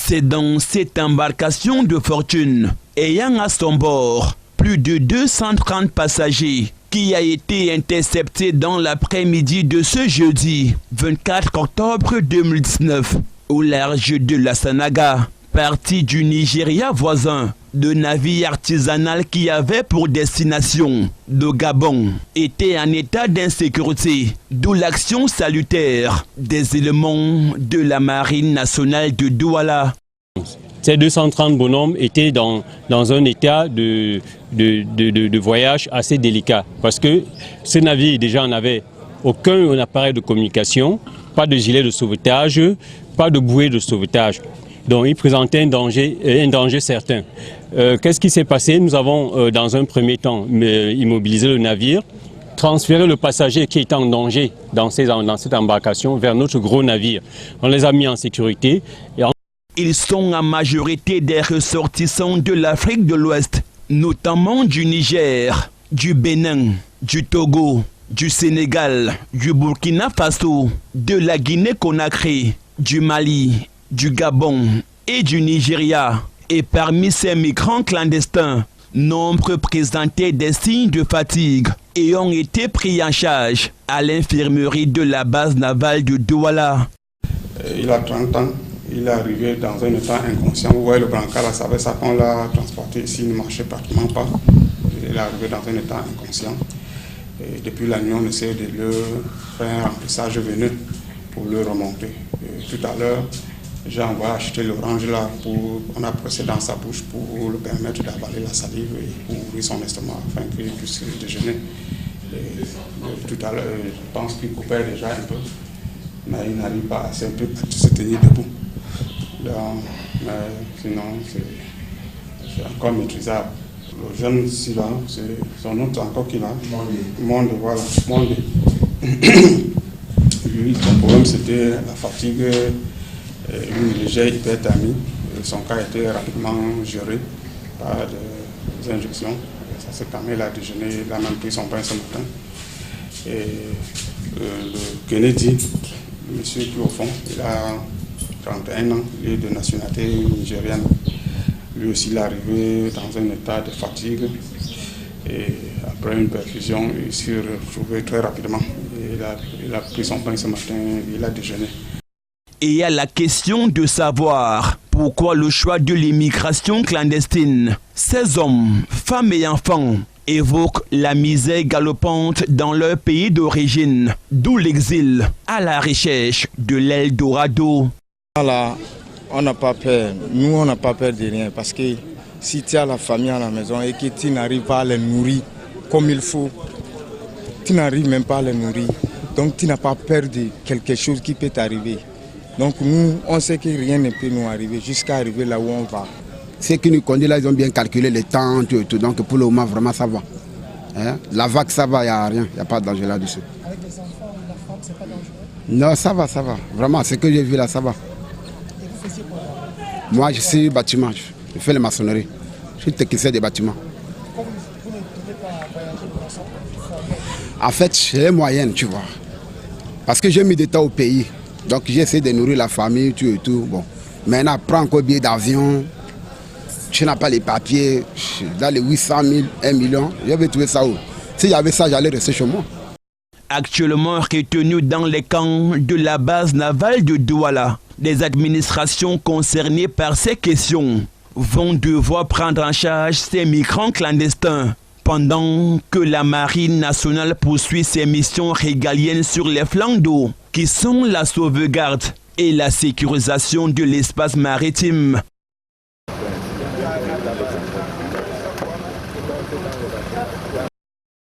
C'est dans cette embarcation de fortune, ayant à son bord plus de 230 passagers, qui a été interceptée dans l'après-midi de ce jeudi 24 octobre 2019 au large de la Sanaga, partie du Nigeria voisin. De navire artisanal qui avait pour destination le Gabon était en état d'insécurité, d'où l'action salutaire des éléments de la Marine nationale de Douala. Ces 230 bonhommes étaient dans un état de voyage assez délicat parce que ce navire déjà n'avait aucun appareil de communication, pas de gilet de sauvetage, pas de bouée de sauvetage. Donc il présentait un danger certain. Qu'est-ce qui s'est passé? Nous avons dans un premier temps immobilisé le navire, transféré le passager qui était en danger dans cette embarcation vers notre gros navire. On les a mis en sécurité. Ils sont en majorité des ressortissants de l'Afrique de l'Ouest, notamment du Niger, du Bénin, du Togo, du Sénégal, du Burkina Faso, de la Guinée-Conakry, du Mali, du Gabon et du Nigeria. Et parmi ces migrants clandestins, nombre présentaient des signes de fatigue et ont été pris en charge à l'infirmerie de la base navale de Douala. Il a 30 ans, il est arrivé dans un état inconscient. Vous voyez le brancard là, ça fait ça qu'on l'a transporté ici, il ne marchait pratiquement pas. Il est arrivé dans un état inconscient. Et depuis la nuit, on essaie de le faire un remplissage veineux pour le remonter. Et tout à l'heure, j'ai envoyé acheter l'orange là, on a pressé dans sa bouche pour le permettre d'avaler la salive et pour ouvrir son estomac afin qu'il puisse déjeuner. Et tout à l'heure, je pense qu'il coupait déjà un peu, mais il n'arrive pas assez un peu à se tenir debout. Donc, mais sinon, c'est encore maîtrisable. Le jeune ici là, c'est son nom encore qu'il a. Monde, voilà, Monde. Lui, son problème c'était la fatigue. Une légère hyperthermie. Son cas a été rapidement géré par des injections. Ça s'est calmé, il a déjeuné, il a même pris son pain ce matin. Et le Kennedy, le monsieur qui au fond, il a 31 ans, il est de nationalité nigérienne. Lui aussi, il est arrivé dans un état de fatigue. Et après une perfusion, il s'est retrouvé très rapidement. Il a pris son pain ce matin, il a déjeuné. Et à la question de savoir pourquoi le choix de l'immigration clandestine, ces hommes, femmes et enfants évoquent la misère galopante dans leur pays d'origine, d'où l'exil à la recherche de l'Eldorado. Là, on n'a pas peur, nous on n'a pas peur de rien parce que si tu as la famille à la maison et que tu n'arrives pas à les nourrir comme il faut, tu n'arrives même pas à les nourrir, donc tu n'as pas peur de quelque chose qui peut t'arriver. Donc nous, on sait que rien ne peut nous arriver jusqu'à arriver là où on va. Ceux qui nous conduisent là, ils ont bien calculé le temps, tout, donc pour le moment, vraiment ça va. Hein? La vague, ça va, il n'y a rien, il n'y a pas de danger là-dessus. Avec les enfants, la femme, c'est pas dangereux? Non, ça va. Vraiment, ce que j'ai vu là, ça va. Et vous faisiez quoi? Moi, je suis bâtiment, je fais la maçonnerie. Je suis technicien des bâtiments. Pourquoi vous ne pouvez pas voyager pour ensemble? En fait, j'ai les moyens, tu vois. Parce que j'ai mis du temps au pays. Donc j'ai essayé de nourrir la famille, tout et tout. Bon. Maintenant, prends encore billet d'avion. Je n'ai pas les papiers. Dans les 800 000, 1 million, je vais trouver ça où? S'il y avait ça, j'allais rester chez moi. Actuellement retenus dans les camps de la base navale de Douala, les administrations concernées par ces questions vont devoir prendre en charge ces migrants clandestins pendant que la Marine nationale poursuit ses missions régaliennes sur les flancs d'eau qui sont la sauvegarde et la sécurisation de l'espace maritime.